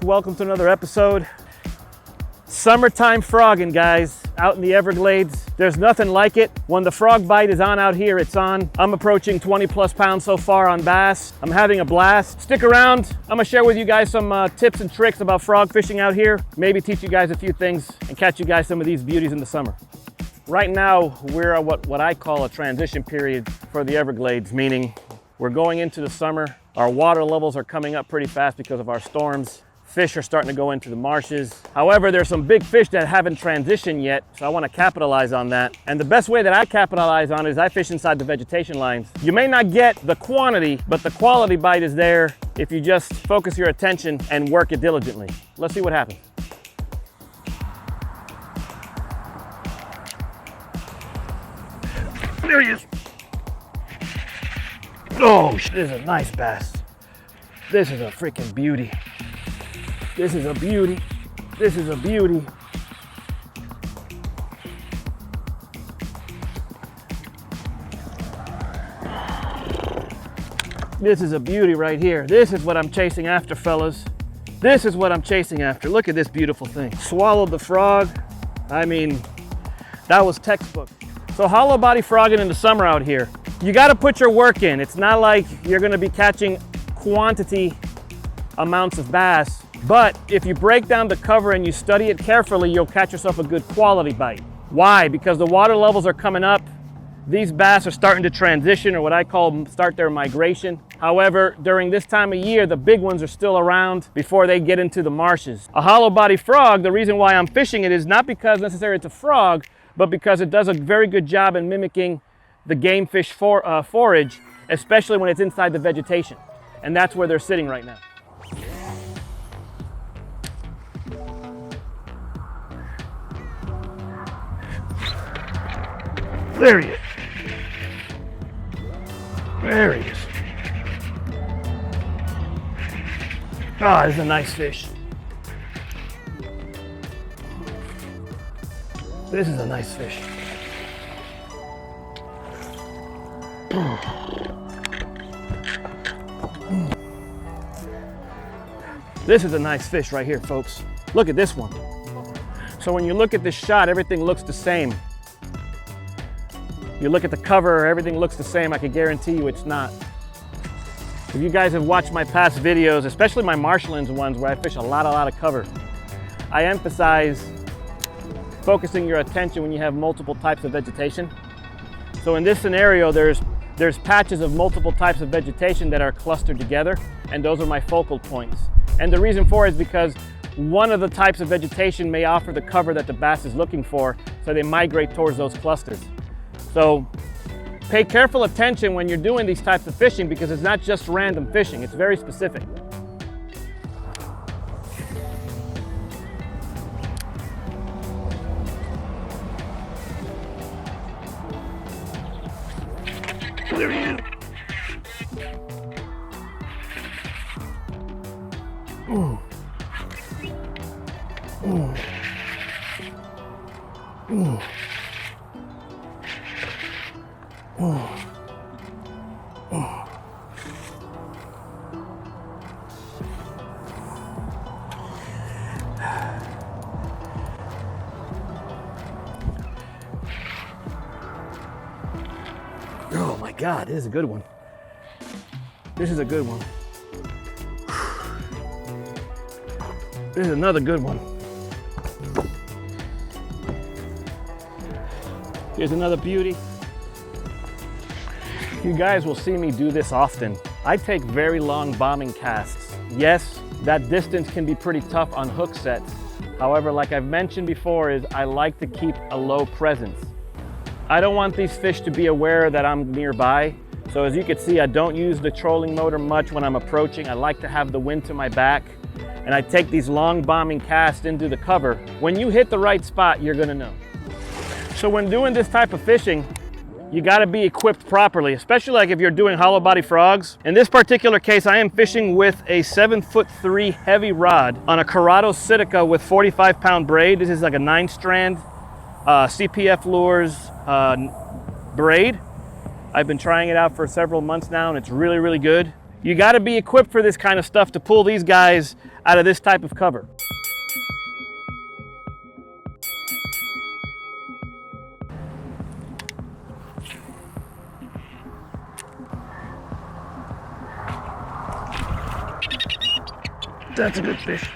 welcome to another episode. Summertime frogging, guys, out in the Everglades. There's nothing like it. When the frog bite is on out here, it's on. I'm approaching 20 plus pounds so far on bass. I'm having a blast. Stick around. I'm gonna share with you guys some tips and tricks about frog fishing out here. Maybe teach you guys a few things and catch you guys some of these beauties in the summer. Right now, we're at what I call a transition period for the Everglades, meaning we're going into the summer. Our water levels are coming up pretty fast because of our storms. Fish are starting to go into the marshes. However, there's some big fish that haven't transitioned yet, so I want to capitalize on that. And the best way that I capitalize on it is I fish inside the vegetation lines. You may not get the quantity, but the quality bite is there if you just focus your attention and work it diligently. Let's see what happens. There he is. Oh, this is a nice bass. This is a freaking beauty. This is a beauty. This is a beauty. This is a beauty right here. This is what I'm chasing after, fellas. This is what I'm chasing after. Look at this beautiful thing. Swallowed the frog. I mean, that was textbook. So hollow body frogging in the summer out here. You got to put your work in. It's not like you're going to be catching quantity amounts of bass, but if you break down the cover and you study it carefully, you'll catch yourself a good quality bite. Why? Because the water levels are coming up. These bass are starting to transition, or what I call start their migration. However, during this time of year, the big ones are still around before they get into the marshes. A hollow body frog, the reason why I'm fishing it is not because necessarily it's a frog, but because it does a very good job in mimicking the game fish forage, especially when it's inside the vegetation. And that's where they're sitting right now. There he is. There he is. Ah, this is a nice fish. This is a nice fish. This is a nice fish right here, folks. Look at this one. So when you look at this shot, everything looks the same. You look at the cover, everything looks the same. I can guarantee you it's not. If you guys have watched my past videos, especially my marshlands ones where I fish a lot of cover, I emphasize focusing your attention when you have multiple types of vegetation. So in this scenario, there's patches of multiple types of vegetation that are clustered together, and those are my focal points. And the reason for it is because one of the types of vegetation may offer the cover that the bass is looking for, so they migrate towards those clusters. So pay careful attention when you're doing these types of fishing, because it's not just random fishing, it's very specific. There he is. Ooh. Ooh. Ooh. Ooh. Ooh. Oh my God, this is a good one. This is a good one. This is another good one. Here's another beauty. You guys will see me do this often. I take very long bombing casts. Yes, that distance can be pretty tough on hook sets. However, like I've mentioned before, is I like to keep a low presence. I don't want these fish to be aware that I'm nearby. So as you can see, I don't use the trolling motor much when I'm approaching. I like to have the wind to my back. And I take these long bombing casts into the cover. When you hit the right spot, you're gonna know. So when doing this type of fishing, you gotta be equipped properly, especially like if you're doing hollow body frogs. In this particular case, I am fishing with a 7'3" heavy rod on a Corrado Sitica with 45-pound braid. This is like a 9-strand CPF Lures braid. I've been trying it out for several months now and it's really, really good. You gotta be equipped for this kind of stuff to pull these guys out of this type of cover. That's a good fish.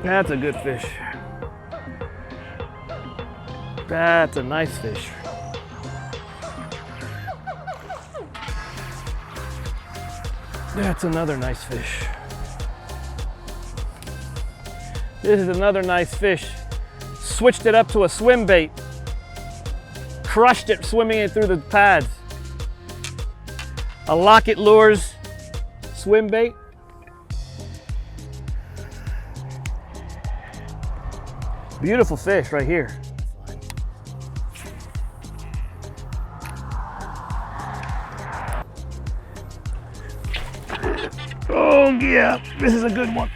That's a good fish. That's a nice fish. That's another nice fish. This is another nice fish. Switched it up to a swim bait. Crushed it, swimming it through the pads. A Lockett Lures swim bait. Beautiful fish right here. Oh yeah, this is a good one.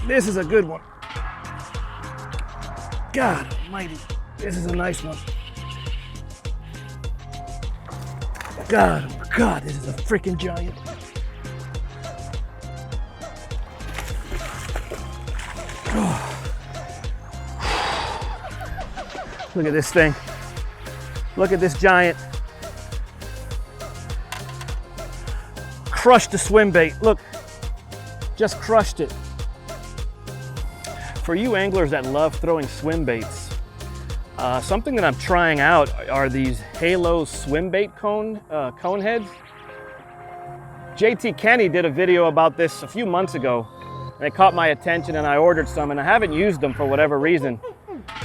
This is a good one. God almighty, this is a nice one. God, oh God, this is a freaking giant. Oh. Look at this thing. Look at this giant. Crushed the swim bait. Look, just crushed it. For you anglers that love throwing swim baits, something that I'm trying out are these Halo swim bait cone heads. JT Kenny did a video about this a few months ago, and it caught my attention, and I ordered some, and I haven't used them for whatever reason.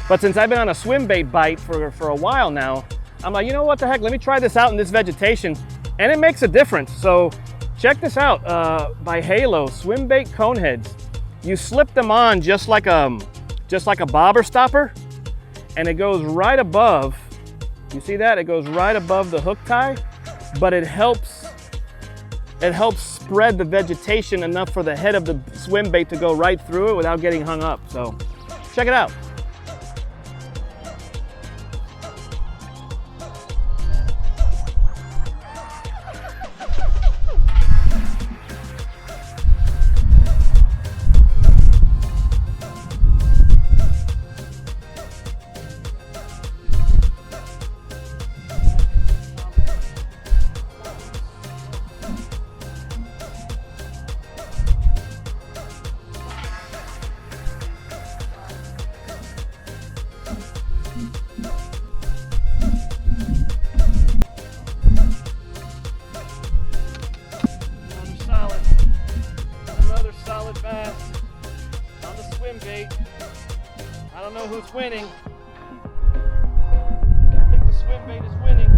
But since I've been on a swim bait bite for a while now, I'm like, you know what the heck, let me try this out in this vegetation, and it makes a difference. So check this out, by Halo swim bait cone heads. You slip them on just like a bobber stopper, and it goes right above. You see that? It goes right above the hook tie, but it helps spread the vegetation enough for the head of the swim bait to go right through it without getting hung up. So check it out. Bass on the swim bait. I don't know who's winning. I think the swim bait is winning.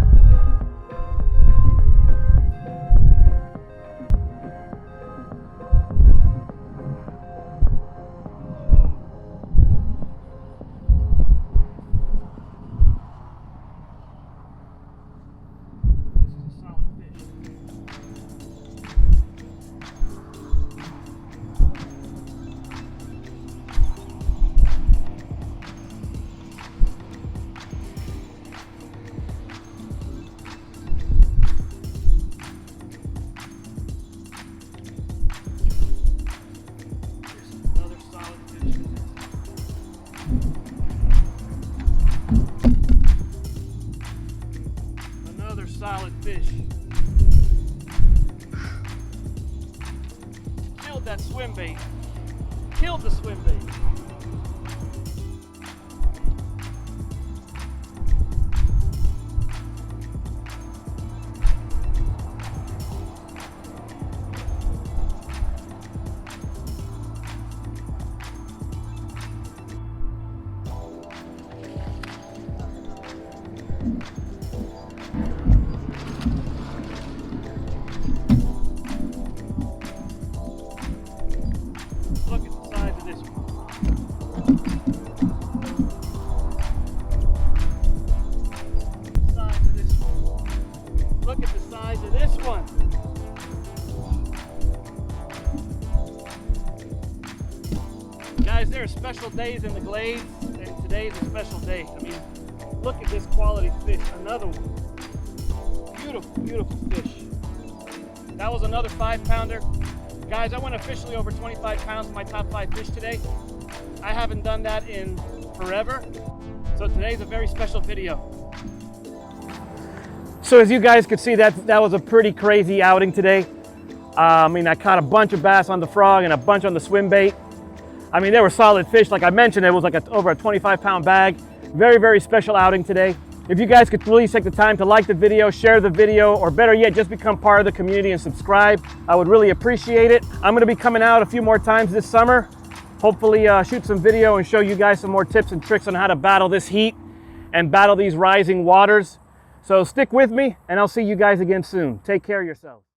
This is a solid fish. Solid fish. Killed that swim bait. Killed the swim bait. Look at the size of this one. Size of this one. Look at the size of this one. Guys, there are special days in the Glades, and today's a special day. I mean, look at this quality fish. Another one. Beautiful, beautiful fish. That was another 5-pounder. Guys, I went officially over 25 pounds in my top 5 fish today. I haven't done that in forever. So today's a very special video. So as you guys could see, that was a pretty crazy outing today. I mean, I caught a bunch of bass on the frog and a bunch on the swim bait. I mean, they were solid fish. Like I mentioned, it was like over a 25-pound bag. Very, very special outing today. If you guys could please take the time to like the video, share the video, or better yet, just become part of the community and subscribe, I would really appreciate it. I'm gonna be coming out a few more times this summer. Hopefully shoot some video and show you guys some more tips and tricks on how to battle this heat and battle these rising waters. So stick with me and I'll see you guys again soon. Take care of yourselves.